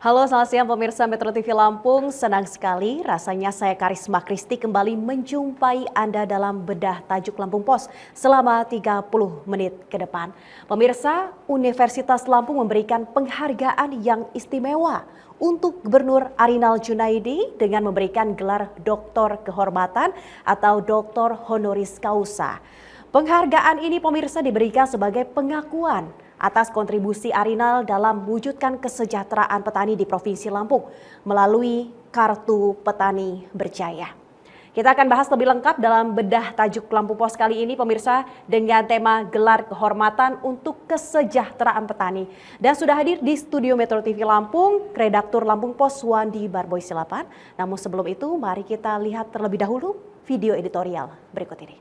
Halo, selamat siang pemirsa Metro TV Lampung. Senang sekali rasanya saya Karisma Kristi kembali menjumpai Anda dalam bedah tajuk Lampung Pos selama 30 menit ke depan. Pemirsa, Universitas Lampung memberikan penghargaan yang istimewa untuk Gubernur Arinal Junaidi dengan memberikan gelar Doktor Kehormatan atau Doktor Honoris Causa. Penghargaan ini pemirsa diberikan sebagai pengakuan atas kontribusi Arinal dalam mewujudkan kesejahteraan petani di Provinsi Lampung melalui Kartu Petani Berjaya. Kita akan bahas lebih lengkap dalam bedah tajuk Lampung Pos kali ini pemirsa dengan tema Gelar Kehormatan untuk Kesejahteraan Petani. Dan sudah hadir di studio Metro TV Lampung, Redaktur Lampung Pos Wandi Barboy Silapan. Namun sebelum itu mari kita lihat terlebih dahulu video editorial berikut ini.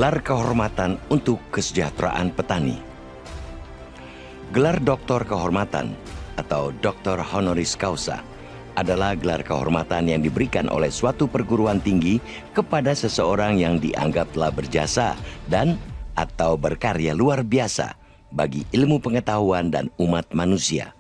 Gelar Kehormatan untuk Kesejahteraan Petani. Gelar Doktor Kehormatan atau Doktor Honoris Causa adalah gelar kehormatan yang diberikan oleh suatu perguruan tinggi kepada seseorang yang dianggap telah berjasa dan atau berkarya luar biasa bagi ilmu pengetahuan dan umat manusia.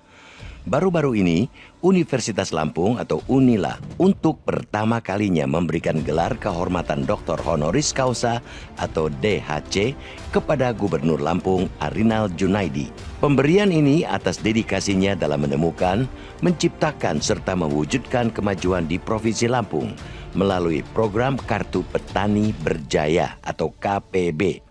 Baru-baru ini, Universitas Lampung atau UNILA untuk pertama kalinya memberikan gelar kehormatan Doktor Honoris Causa atau DHC kepada Gubernur Lampung Arinal Junaidi. Pemberian ini atas dedikasinya dalam menemukan, menciptakan serta mewujudkan kemajuan di Provinsi Lampung melalui program Kartu Petani Berjaya atau KPB.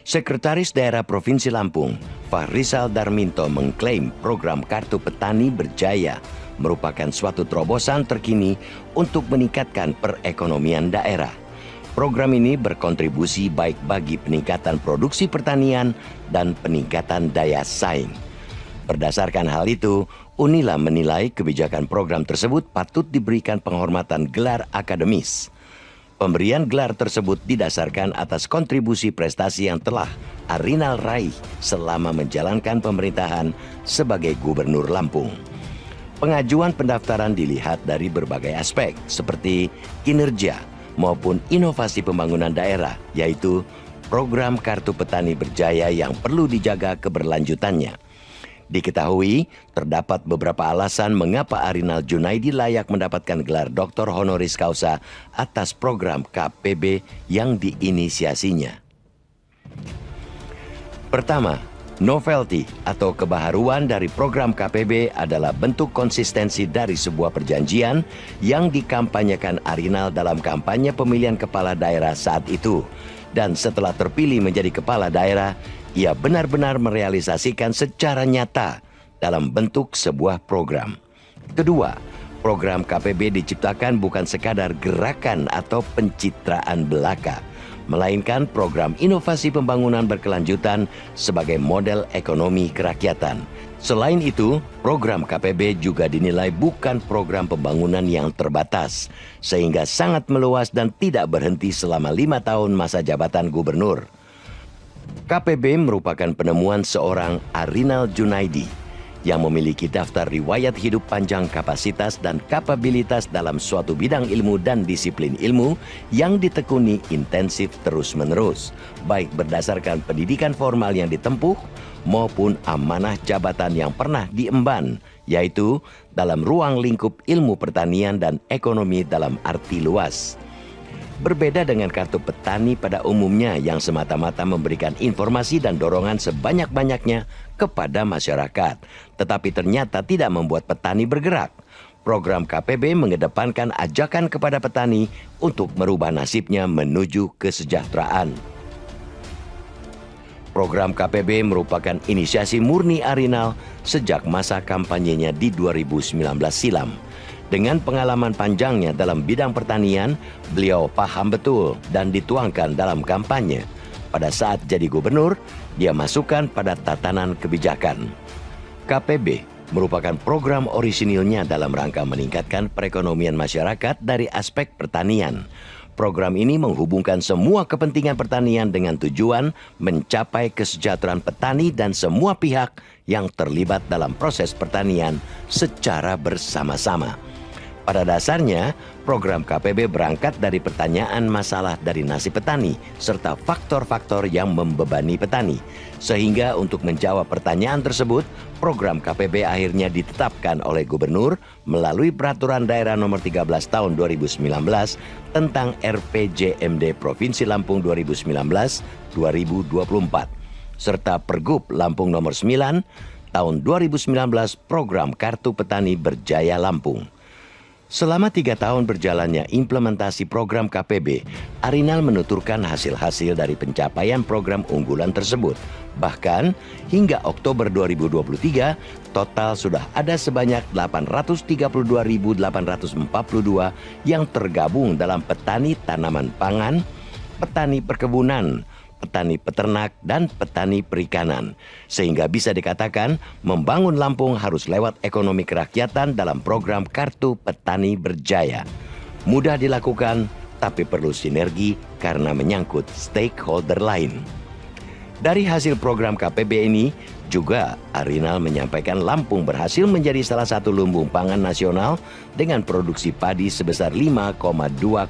Sekretaris Daerah Provinsi Lampung, Fahrizal Darminto mengklaim program Kartu Petani Berjaya merupakan suatu terobosan terkini untuk meningkatkan perekonomian daerah. Program ini berkontribusi baik bagi peningkatan produksi pertanian dan peningkatan daya saing. Berdasarkan hal itu, UNILA menilai kebijakan program tersebut patut diberikan penghormatan gelar akademis. Pemberian gelar tersebut didasarkan atas kontribusi prestasi yang telah Arinal raih selama menjalankan pemerintahan sebagai Gubernur Lampung. Pengajuan pendaftaran dilihat dari berbagai aspek seperti kinerja maupun inovasi pembangunan daerah, yaitu program Kartu Petani Berjaya yang perlu dijaga keberlanjutannya. Diketahui, terdapat beberapa alasan mengapa Arinal Junaidi layak mendapatkan gelar Doktor Honoris Causa atas program KPB yang diinisiasinya. Pertama, novelty atau kebaharuan dari program KPB adalah bentuk konsistensi dari sebuah perjanjian yang dikampanyekan Arinal dalam kampanye pemilihan kepala daerah saat itu. Dan setelah terpilih menjadi kepala daerah, ia benar-benar merealisasikan secara nyata dalam bentuk sebuah program. Kedua, program KPB diciptakan bukan sekadar gerakan atau pencitraan belaka, melainkan program inovasi pembangunan berkelanjutan sebagai model ekonomi kerakyatan. Selain itu, program KPB juga dinilai bukan program pembangunan yang terbatas, sehingga sangat meluas dan tidak berhenti selama 5 tahun masa jabatan gubernur. KPB merupakan penemuan seorang Arinal Junaidi yang memiliki daftar riwayat hidup panjang, kapasitas dan kapabilitas dalam suatu bidang ilmu dan disiplin ilmu yang ditekuni intensif terus-menerus, baik berdasarkan pendidikan formal yang ditempuh maupun amanah jabatan yang pernah diemban, yaitu dalam ruang lingkup ilmu pertanian dan ekonomi dalam arti luas. Berbeda dengan kartu petani pada umumnya yang semata-mata memberikan informasi dan dorongan sebanyak-banyaknya kepada masyarakat, tetapi ternyata tidak membuat petani bergerak. Program KPB mengedepankan ajakan kepada petani untuk merubah nasibnya menuju kesejahteraan. Program KPB merupakan inisiasi murni Arinal sejak masa kampanyenya di 2019 silam. Dengan pengalaman panjangnya dalam bidang pertanian, beliau paham betul dan dituangkan dalam kampanye. Pada saat jadi gubernur, dia masukkan pada tatanan kebijakan. KPB merupakan program orisinilnya dalam rangka meningkatkan perekonomian masyarakat dari aspek pertanian. Program ini menghubungkan semua kepentingan pertanian dengan tujuan mencapai kesejahteraan petani dan semua pihak yang terlibat dalam proses pertanian secara bersama-sama. Pada dasarnya, program KPB berangkat dari pertanyaan masalah dari nasib petani serta faktor-faktor yang membebani petani. Sehingga untuk menjawab pertanyaan tersebut, program KPB akhirnya ditetapkan oleh Gubernur melalui Peraturan Daerah Nomor 13 Tahun 2019 tentang RPJMD Provinsi Lampung 2019-2024 serta Pergub Lampung Nomor 9 Tahun 2019 Program Kartu Petani Berjaya Lampung. Selama 3 tahun berjalannya implementasi program KPB, Arinal menuturkan hasil-hasil dari pencapaian program unggulan tersebut. Bahkan, hingga Oktober 2023, total sudah ada sebanyak 832.842 yang tergabung dalam petani tanaman pangan, petani perkebunan, petani peternak, dan petani perikanan. Sehingga bisa dikatakan membangun Lampung harus lewat ekonomi kerakyatan dalam program Kartu Petani Berjaya. Mudah dilakukan, tapi perlu sinergi karena menyangkut stakeholder lain. Dari hasil program KPB ini, juga Arinal menyampaikan Lampung berhasil menjadi salah satu lumbung pangan nasional dengan produksi padi sebesar 5,2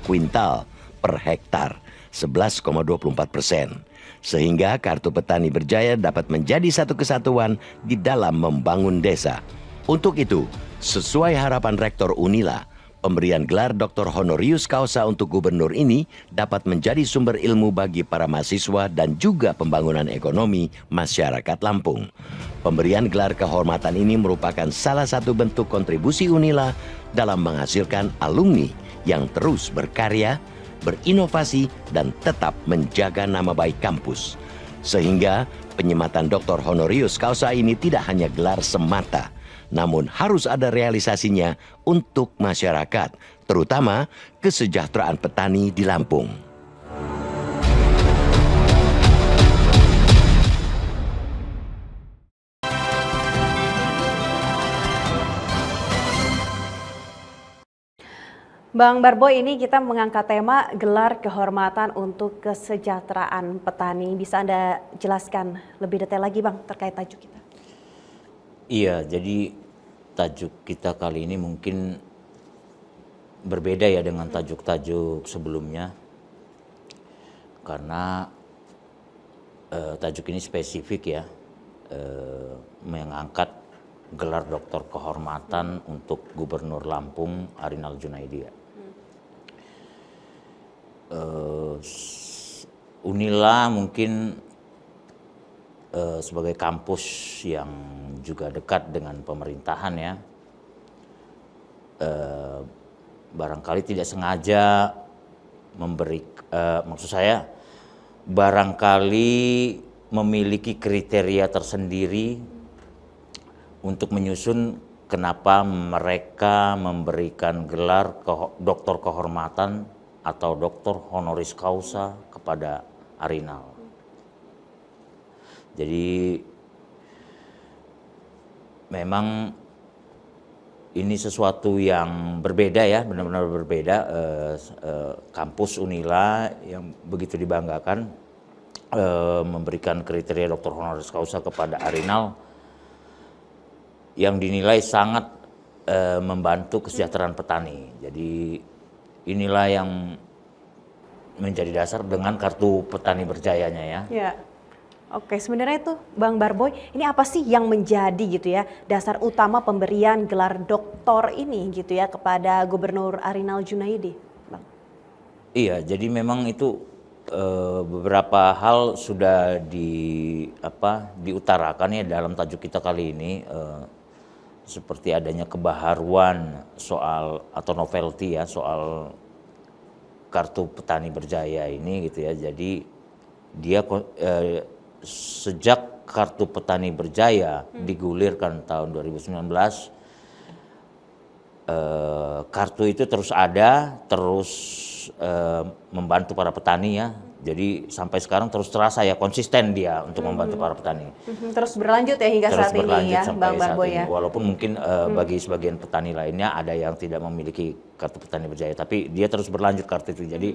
kuintal per hektar. 11,24%. Sehingga Kartu Petani Berjaya dapat menjadi satu kesatuan di dalam membangun desa. Untuk itu, sesuai harapan Rektor Unila, pemberian gelar Dr. Honorius Causa untuk gubernur ini dapat menjadi sumber ilmu bagi para mahasiswa dan juga pembangunan ekonomi masyarakat Lampung. Pemberian gelar kehormatan ini merupakan salah satu bentuk kontribusi Unila dalam menghasilkan alumni yang terus berkarya, berinovasi, dan tetap menjaga nama baik kampus. Sehingga penyematan Dr. Honorius Causa ini tidak hanya gelar semata, namun harus ada realisasinya untuk masyarakat, terutama kesejahteraan petani di Lampung. Bang Barboy, ini kita mengangkat tema gelar kehormatan untuk kesejahteraan petani. Bisa Anda jelaskan lebih detail lagi Bang terkait tajuk kita? Iya, jadi tajuk kita kali ini mungkin berbeda ya dengan tajuk-tajuk sebelumnya. Karena tajuk ini spesifik ya, mengangkat gelar doktor kehormatan untuk Gubernur Lampung Arinal Junaidi. Unila mungkin sebagai kampus yang juga dekat dengan pemerintahan ya, barangkali tidak sengaja maksud saya barangkali memiliki kriteria tersendiri untuk menyusun kenapa mereka memberikan gelar doktor kehormatan atau doktor honoris causa kepada Arinal. Jadi memang ini sesuatu yang berbeda ya, benar-benar berbeda. Kampus Unila yang begitu dibanggakan memberikan kriteria doktor honoris causa kepada Arinal yang dinilai sangat membantu kesejahteraan petani. Jadi inilah yang menjadi dasar dengan Kartu Petani Berjayanya ya. Ya. Oke, sebenarnya itu Bang Barboy, ini apa sih yang menjadi gitu ya dasar utama pemberian gelar doktor ini gitu ya kepada Gubernur Arinal Junaidi, Bang? Iya, jadi memang itu beberapa hal sudah diutarakan ya dalam tajuk kita kali ini, seperti adanya kebaharuan soal atau novelty ya soal Kartu Petani Berjaya ini gitu ya. Jadi dia sejak Kartu Petani Berjaya digulirkan tahun 2019, kartu itu terus ada, terus membantu para petani ya Jadi sampai sekarang terus terasa ya konsisten dia untuk membantu para petani. Terus berlanjut ya hingga Terus saat ini berlanjut ya, sampai Bang saat Barboy ini. ya. Walaupun mungkin bagi sebagian petani lainnya ada yang tidak memiliki kartu petani berjaya, tapi dia terus berlanjut kartu itu. Jadi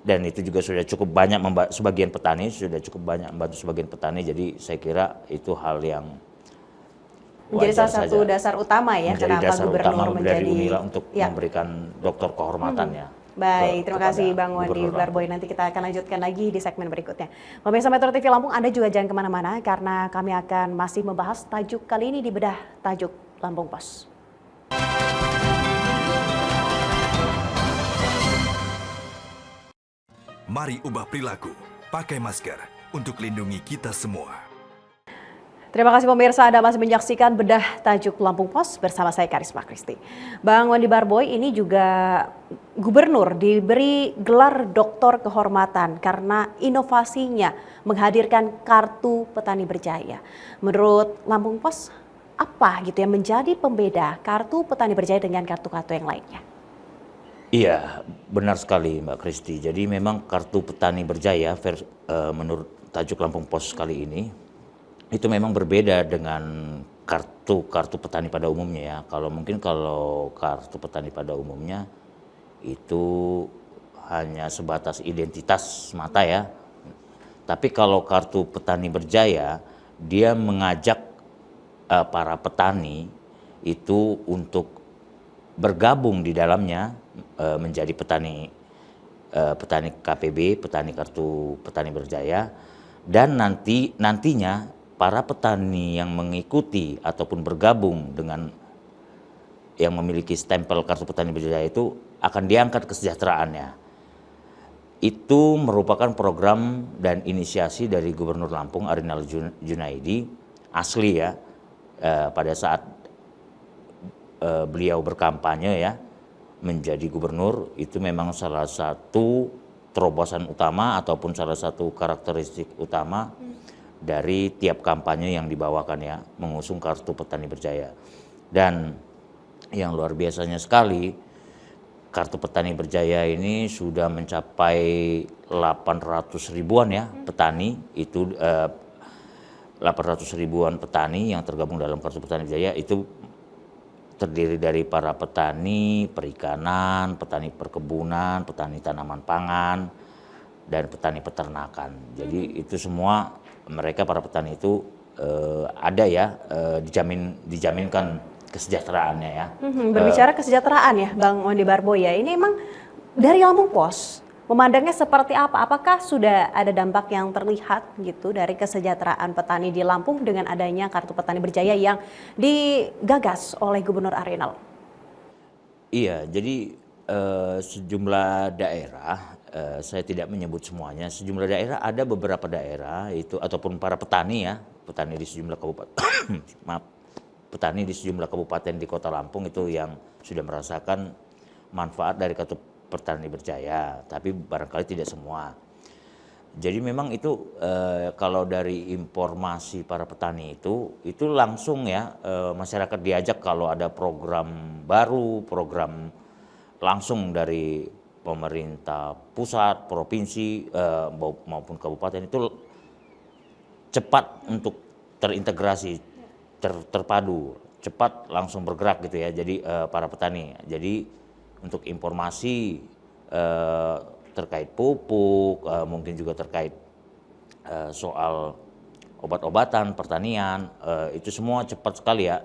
dan itu juga sudah cukup banyak sebagian petani sudah cukup banyak membantu sebagian petani. Jadi saya kira itu hal yang Menjadi wajar salah satu saja. dasar utama ya Menjadi kenapa dasar gubernur utama menjadi dari Unila untuk ya. memberikan doktor kehormatannya. Baik, terima kepada kasih Bang Wandi Gubernur Barboy. Nanti kita akan lanjutkan lagi di segmen berikutnya. Pemirsa Metro TV Lampung, Anda juga jangan kemana-mana karena kami akan masih membahas tajuk kali ini di Bedah Tajuk Lampung Pos. Mari ubah perilaku, pakai masker untuk lindungi kita semua. Terima kasih pemirsa, Anda masih menyaksikan Bedah Tajuk Lampung Pos bersama saya Karisma Kristi. Bang Wandi Barboy ini juga gubernur diberi gelar doktor kehormatan karena inovasinya menghadirkan kartu petani berjaya. Menurut Lampung Pos, apa gitu yang menjadi pembeda kartu petani berjaya dengan kartu-kartu yang lainnya? Iya, benar sekali Mbak Kristi. Jadi memang kartu petani berjaya menurut tajuk Lampung Pos kali ini itu memang berbeda dengan kartu petani pada umumnya ya. Kalau kartu petani pada umumnya itu hanya sebatas identitas semata ya. Tapi kalau kartu petani berjaya, dia mengajak para petani itu untuk bergabung di dalamnya menjadi petani KPB, petani kartu petani berjaya, dan nantinya para petani yang mengikuti ataupun bergabung dengan yang memiliki stempel kartu petani berjaya itu akan diangkat kesejahteraannya. Itu merupakan program dan inisiasi dari Gubernur Lampung Arinal Junaidi, asli ya, pada saat beliau berkampanye ya menjadi gubernur. Itu memang salah satu terobosan utama ataupun salah satu karakteristik utama dari tiap kampanye yang dibawakan ya, mengusung kartu petani berjaya. Dan yang luar biasanya sekali, kartu petani berjaya ini sudah mencapai 800 ribuan ya petani, itu 800 ribuan petani yang tergabung dalam kartu petani berjaya. Itu terdiri dari para petani perikanan, petani perkebunan, petani tanaman pangan, dan petani peternakan. Jadi itu semua mereka para petani itu ada ya, dijaminkan kesejahteraannya ya. Berbicara kesejahteraan ya Bang Wandi Barboy ya, ini emang dari Lampung Pos memandangnya seperti apa? Apakah sudah ada dampak yang terlihat gitu dari kesejahteraan petani di Lampung dengan adanya kartu petani berjaya yang digagas oleh Gubernur Arinal? Iya, jadi sejumlah daerah, saya tidak menyebut semuanya, sejumlah daerah, ada beberapa daerah itu ataupun para petani ya, petani di sejumlah kabupaten, maaf, petani di sejumlah kabupaten di Kota Lampung itu yang sudah merasakan manfaat dari kartu petani berjaya, tapi barangkali tidak semua. Jadi memang itu kalau dari informasi para petani itu langsung ya, masyarakat diajak kalau ada program baru, program langsung dari pemerintah pusat, provinsi maupun kabupaten itu cepat untuk terintegrasi, terpadu, cepat langsung bergerak gitu ya. Jadi para petani. Jadi untuk informasi terkait pupuk, mungkin juga terkait soal obat-obatan, pertanian, itu semua cepat sekali ya.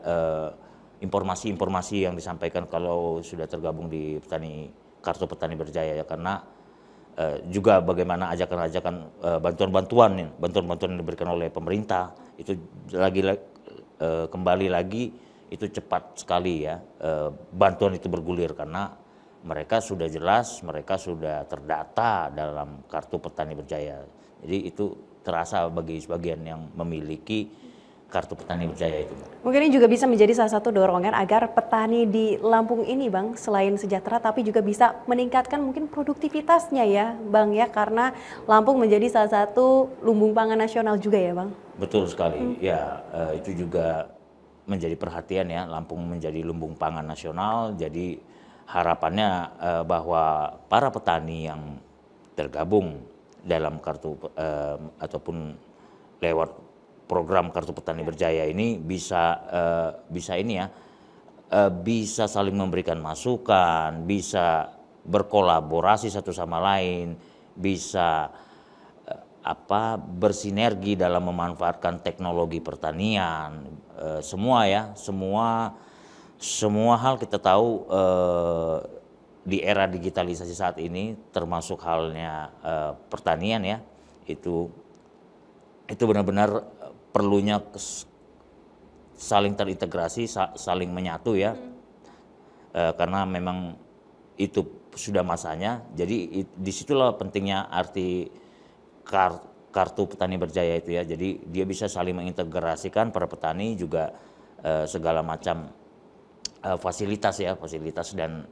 Informasi-informasi yang disampaikan kalau sudah tergabung di kartu petani berjaya ya, karena juga bagaimana ajakan-ajakan bantuan-bantuan yang diberikan oleh pemerintah itu kembali lagi itu cepat sekali ya, bantuan itu bergulir karena mereka sudah jelas, mereka sudah terdata dalam kartu petani berjaya. Jadi itu terasa bagi sebagian yang memiliki kartu petani berjaya itu. Mungkin ini juga bisa menjadi salah satu dorongan agar petani di Lampung ini Bang, selain sejahtera tapi juga bisa meningkatkan mungkin produktivitasnya ya Bang ya, karena Lampung menjadi salah satu lumbung pangan nasional juga ya Bang. Betul sekali, ya itu juga menjadi perhatian ya, Lampung menjadi lumbung pangan nasional. Jadi harapannya bahwa para petani yang tergabung dalam kartu ataupun lewat program Kartu Petani Berjaya ini bisa ini ya, bisa saling memberikan masukan, bisa berkolaborasi satu sama lain, bisa bersinergi dalam memanfaatkan teknologi pertanian, semua ya, semua hal kita tahu di era digitalisasi saat ini, termasuk halnya pertanian ya, itu benar-benar perlunya saling terintegrasi, saling menyatu ya, karena memang itu sudah masanya. Jadi disitulah pentingnya arti kartu petani berjaya itu ya. Jadi dia bisa saling mengintegrasikan para petani juga segala macam fasilitas dan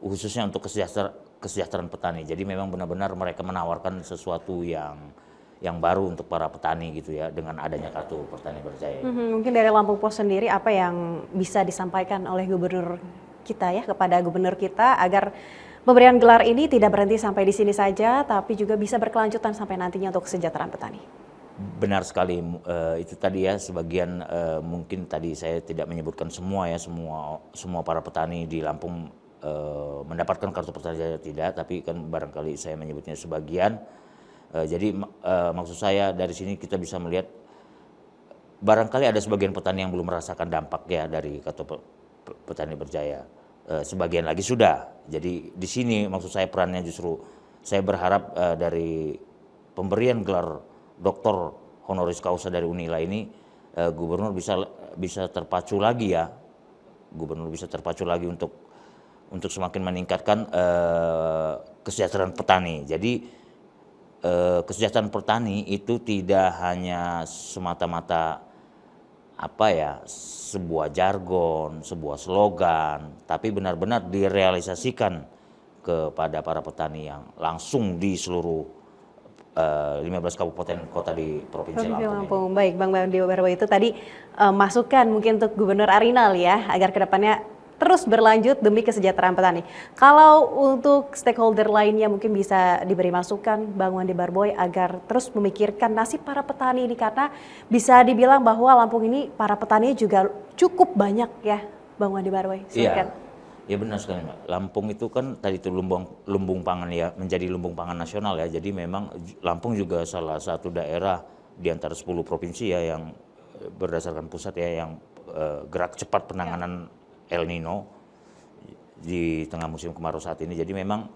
khususnya untuk kesejahteraan petani. Jadi memang benar-benar mereka menawarkan sesuatu yang baru untuk para petani gitu ya dengan adanya Kartu Petani Berjaya. Mungkin dari Lampung Pos sendiri apa yang bisa disampaikan oleh gubernur kita ya kepada gubernur kita agar pemberian gelar ini tidak berhenti sampai di sini saja, tapi juga bisa berkelanjutan sampai nantinya untuk kesejahteraan petani. Benar sekali, itu tadi ya sebagian mungkin tadi saya tidak menyebutkan semua ya, semua para petani di Lampung mendapatkan Kartu Petani Berjaya tidak, tapi kan barangkali saya menyebutnya sebagian. Jadi maksud saya dari sini kita bisa melihat barangkali ada sebagian petani yang belum merasakan dampak ya dari Kartu Petani Berjaya. Sebagian lagi sudah. Jadi di sini maksud saya perannya justru saya berharap dari pemberian gelar Doktor Honoris Causa dari Unila ini gubernur bisa terpacu lagi ya. Gubernur bisa terpacu lagi untuk semakin meningkatkan kesejahteraan petani. Jadi kesejahteraan petani itu tidak hanya semata-mata sebuah jargon, sebuah slogan, tapi benar-benar direalisasikan kepada para petani yang langsung di seluruh 15 kabupaten kota di Provinsi Lampung. Baik, Bang Bandi Barbo, itu tadi masukan mungkin untuk Gubernur Arinal ya, agar kedepannya terus berlanjut demi kesejahteraan petani. Kalau untuk stakeholder lainnya mungkin bisa diberi masukan Bang Wandi Barboy agar terus memikirkan nasib para petani ini, karena bisa dibilang bahwa Lampung ini para petani juga cukup banyak ya Bang Wandi Barboy. Iya benar sekali Mbak. Lampung itu kan tadi itu lumbung pangan ya, menjadi lumbung pangan nasional ya. Jadi memang Lampung juga salah satu daerah di antara 10 provinsi ya yang berdasarkan pusat ya yang gerak cepat penanganan El Nino di tengah musim kemarau saat ini. Jadi memang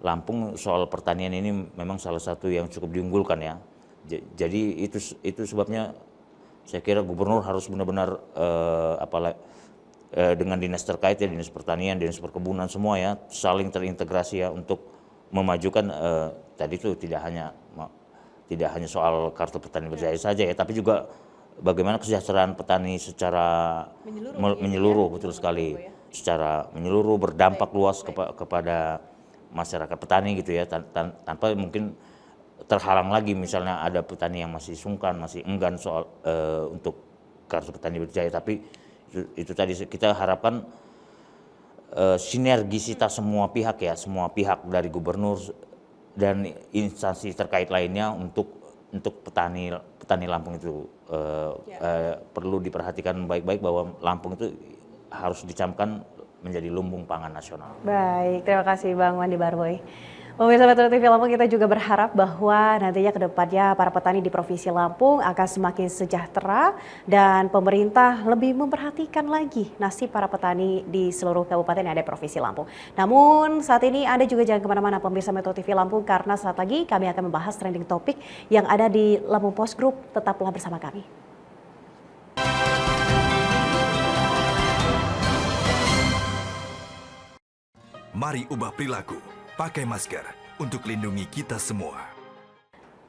Lampung soal pertanian ini memang salah satu yang cukup diunggulkan ya. Jadi itu sebabnya saya kira gubernur harus benar-benar dengan dinas terkait ya, dinas pertanian, dinas perkebunan semua ya, saling terintegrasi ya untuk memajukan tadi itu tidak hanya soal Kartu Petani Berjaya saja ya, tapi juga bagaimana kesejahteraan petani secara menyeluruh betul sekali, secara menyeluruh berdampak luas kepada masyarakat petani gitu ya, tanpa mungkin terhalang lagi misalnya ada petani yang masih sungkan, masih enggan soal untuk Kartu Petani Berjaya. Tapi itu tadi kita harapkan sinergisitas semua pihak ya, semua pihak dari gubernur dan instansi terkait lainnya untuk petani Lampung itu perlu diperhatikan baik-baik bahwa Lampung itu harus dicamkan menjadi lumbung pangan nasional. Baik, terima kasih Bang Wandi Barboy. Pemirsa Metro TV Lampung, kita juga berharap bahwa nantinya ke depannya para petani di Provinsi Lampung akan semakin sejahtera dan pemerintah lebih memperhatikan lagi nasib para petani di seluruh kabupaten yang ada di Provinsi Lampung. Namun saat ini Anda juga jangan kemana-mana pemirsa Metro TV Lampung, karena saat lagi kami akan membahas trending topik yang ada di Lampung Post Group. Tetaplah bersama kami. Mari ubah perilaku. Pakai masker untuk lindungi kita semua.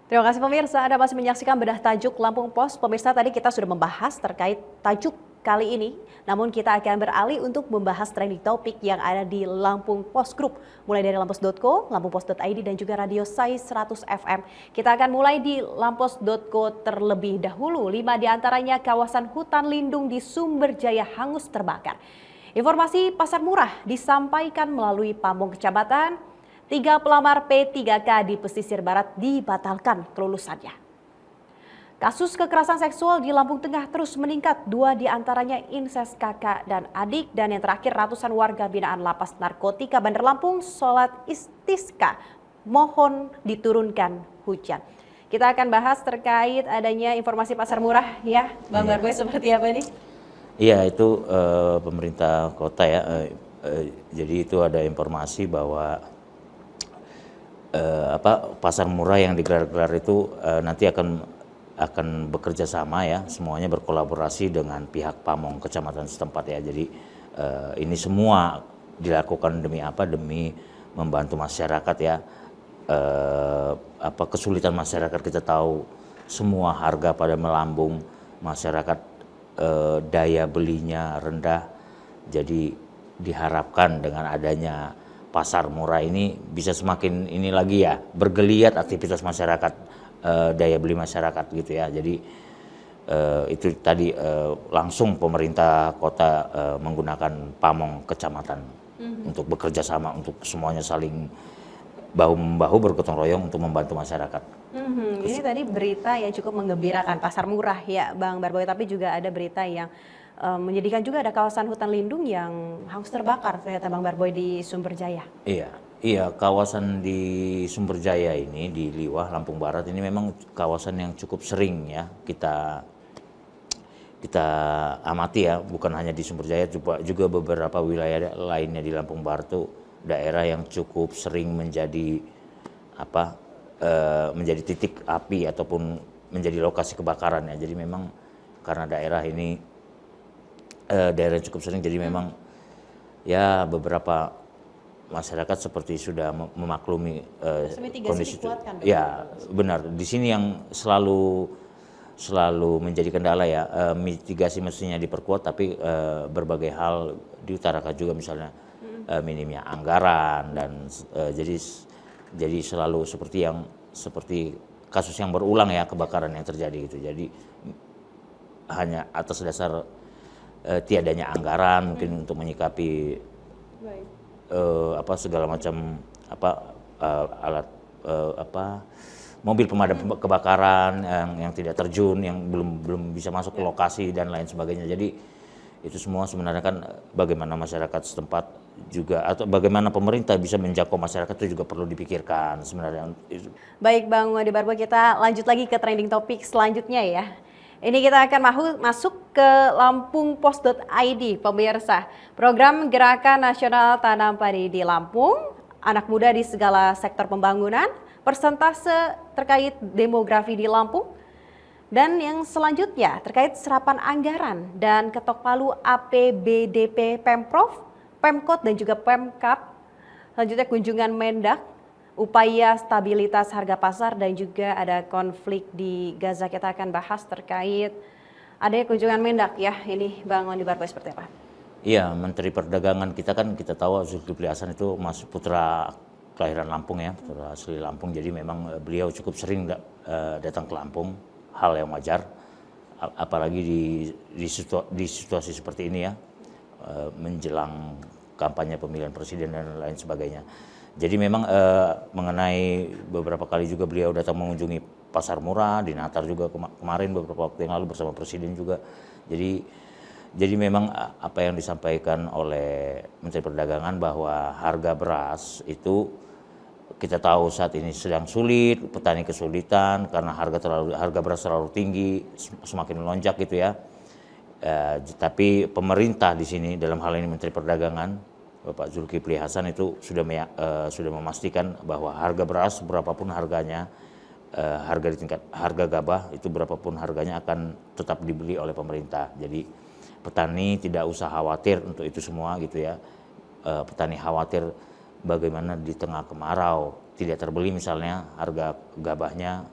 Terima kasih pemirsa, Anda masih menyaksikan Bedah Tajuk Lampung Pos. Pemirsa, tadi kita sudah membahas terkait tajuk kali ini, namun kita akan beralih untuk membahas trending topik yang ada di Lampung Post Group, mulai dari lampus.co, lampungpost.id, dan juga radio SAI 100 FM. Kita akan mulai di lampus.co terlebih dahulu. 5 diantaranya kawasan hutan lindung di Sumberjaya hangus terbakar. Informasi pasar murah disampaikan melalui pamong kecamatan. 3 pelamar P3K di pesisir barat dibatalkan kelulusannya. Kasus kekerasan seksual di Lampung Tengah terus meningkat, 2 diantaranya inses kakak dan adik, dan yang terakhir ratusan warga binaan Lapas Narkotika Bandar Lampung sholat istisqa mohon diturunkan hujan. Kita akan bahas terkait adanya informasi pasar murah ya, Bang Barboy, seperti apa nih? Iya, itu pemerintah kota ya. Jadi itu ada informasi bahwa pasar murah yang digelar-gelar itu nanti akan bekerja sama ya, semuanya berkolaborasi dengan pihak Pamong kecamatan setempat ya. Jadi ini semua dilakukan demi apa? Demi membantu masyarakat ya. Kesulitan masyarakat kita tahu, semua harga pada melambung, masyarakat daya belinya rendah. Jadi diharapkan dengan adanya pasar murah ini bisa semakin ini lagi ya, bergeliat aktivitas masyarakat, daya beli masyarakat gitu ya. Jadi itu tadi langsung pemerintah kota menggunakan Pamong kecamatan untuk bekerja sama, untuk semuanya saling bahu-membahu bergotong royong untuk membantu masyarakat. Ini tadi berita yang cukup menggembirakan, pasar murah ya Bang Barboy, tapi juga ada berita yang menyedihkan juga, ada kawasan hutan lindung yang hangus terbakar ternyata Bang Barboy di Sumberjaya. Iya, kawasan di Sumberjaya ini di Liwah, Lampung Barat ini memang kawasan yang cukup sering ya kita amati ya, bukan hanya di Sumberjaya, juga beberapa wilayah lainnya di Lampung Barat tuh daerah yang cukup sering menjadi menjadi titik api ataupun menjadi lokasi kebakaran ya. Jadi memang karena daerah ini daerah yang cukup sering, jadi memang ya beberapa masyarakat seperti sudah memaklumi kondisi itu. Ya benar, di sini yang selalu menjadi kendala ya, mitigasi mestinya diperkuat, tapi berbagai hal diutarakan juga, misalnya minimnya anggaran dan jadi selalu seperti kasus yang berulang ya, kebakaran yang terjadi gitu. Jadi hanya atas dasar tiadanya anggaran mungkin untuk menyikapi segala macam alat mobil pemadam kebakaran yang tidak terjun, yang belum bisa masuk ke lokasi dan lain sebagainya. Jadi itu semua sebenarnya kan bagaimana masyarakat setempat juga, atau bagaimana pemerintah bisa menjangkau masyarakat itu juga perlu dipikirkan sebenarnya. Baik Bang Wadi Barboy, kita lanjut lagi ke trending topik selanjutnya ya. Ini kita akan masuk ke lampungpos.id, pemirsa. Program Gerakan Nasional Tanam Padi di Lampung, anak muda di segala sektor pembangunan, persentase terkait demografi di Lampung, dan yang selanjutnya terkait serapan anggaran dan ketok palu APBDP Pemprov, Pemkot dan juga Pemkap. Selanjutnya kunjungan Mendak, upaya stabilitas harga pasar, dan juga ada konflik di Gaza. Kita akan bahas terkait adanya kunjungan Mendak ya. Ini Bang Wandi Barboy, seperti apa? Iya, Menteri Perdagangan kita kan kita tahu Zulkifli Hasan itu masuk putra kelahiran Lampung ya, putra asli Lampung. Jadi memang beliau cukup sering datang ke Lampung, hal yang wajar. Apalagi di situasi seperti ini ya, menjelang kampanye pemilihan presiden dan lain sebagainya. Jadi memang mengenai beberapa kali juga beliau datang mengunjungi pasar murah di Natar juga kemarin beberapa waktu yang lalu bersama presiden juga. Jadi memang apa yang disampaikan oleh Menteri Perdagangan bahwa harga beras itu kita tahu saat ini sedang sulit, petani kesulitan karena harga beras terlalu tinggi, semakin melonjak gitu ya. Tapi pemerintah di sini dalam hal ini Menteri Perdagangan Bapak Zulkifli Hasan itu sudah memastikan bahwa harga beras berapapun harganya, harga gabah itu berapapun harganya akan tetap dibeli oleh pemerintah. Jadi petani tidak usah khawatir untuk itu semua gitu ya. Petani khawatir bagaimana di tengah kemarau tidak terbeli misalnya harga gabahnya,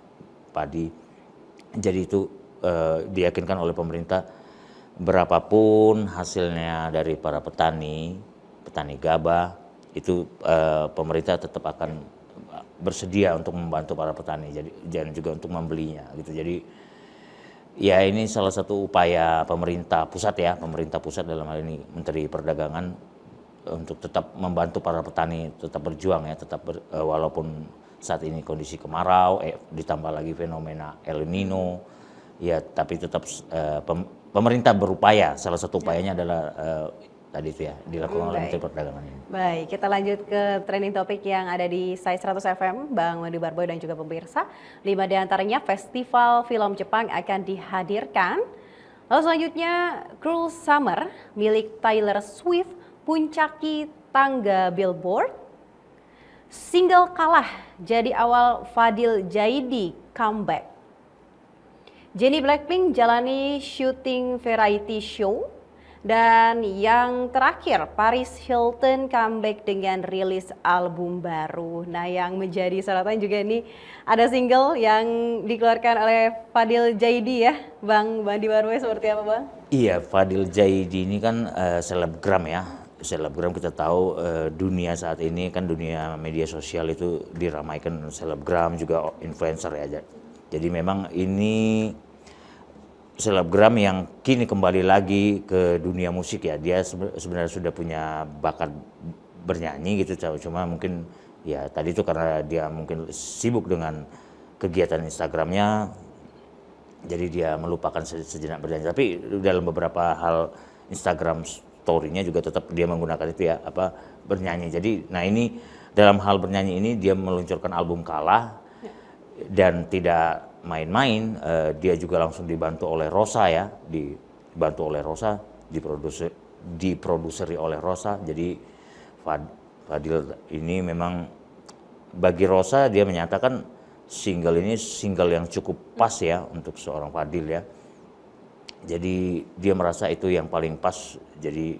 padi. Jadi itu diyakinkan oleh pemerintah berapapun hasilnya dari para petani gabah itu pemerintah tetap akan bersedia untuk membantu para petani, dan juga untuk membelinya gitu. Jadi ya ini salah satu upaya pemerintah pusat dalam hal ini Menteri Perdagangan untuk tetap membantu para petani tetap berjuang ya, walaupun saat ini kondisi kemarau, ditambah lagi fenomena El Nino, ya tapi tetap pemerintah berupaya. Salah satu upayanya adalah tadi itu ya dilakukan oleh Menteri Perdagangan ini. Baik, kita lanjut ke trending topik yang ada di Sai 100 FM, Bang Wandi Barboy dan juga pemirsa. 5 diantaranya Festival Film Jepang akan dihadirkan. Lalu selanjutnya Cruel Summer milik Taylor Swift puncaki tangga Billboard. Single kalah jadi awal Fadil Jaidi comeback. Jennie Blackpink jalani syuting variety show. Dan yang terakhir, Paris Hilton comeback dengan rilis album baru. Nah, yang menjadi sorotan juga ini ada single yang dikeluarkan oleh Fadil Jaidi ya, Bang Wandi Barboy, seperti apa Bang? Iya, Fadil Jaidi ini kan selebgram ya. Selebgram kita tahu dunia saat ini kan dunia media sosial itu diramaikan selebgram juga influencer ya. Jadi memang ini selebgram yang kini kembali lagi ke dunia musik ya. Dia sebenarnya sudah punya bakat bernyanyi gitu, cuma mungkin ya tadi itu karena dia mungkin sibuk dengan kegiatan Instagramnya, jadi dia melupakan sejenak bernyanyi. Tapi dalam beberapa hal Instagram story-nya juga tetap dia menggunakan itu ya, bernyanyi. Jadi nah ini dalam hal bernyanyi ini dia meluncurkan album Kalah dan tidak main-main, dia juga langsung dibantu oleh Rosa ya, dibantu oleh Rosa, diproduseri oleh Rosa. Jadi Fadil ini memang bagi Rosa dia menyatakan single ini single yang cukup pas ya untuk seorang Fadil ya. Jadi dia merasa itu yang paling pas. Jadi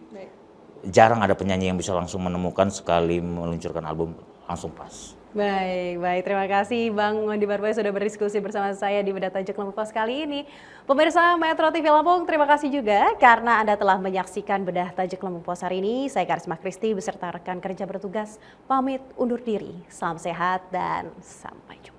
jarang ada penyanyi yang bisa langsung menemukan sekali meluncurkan album langsung pas. Baik. Terima kasih Bang Wandi Barboy sudah berdiskusi bersama saya di Bedah Tajuk Lampung Pos kali ini. Pemirsa Metro TV Lampung, terima kasih juga karena Anda telah menyaksikan Bedah Tajuk Lampung Pos hari ini. Saya Karisma Kristi beserta rekan kerja bertugas pamit undur diri. Salam sehat dan sampai jumpa.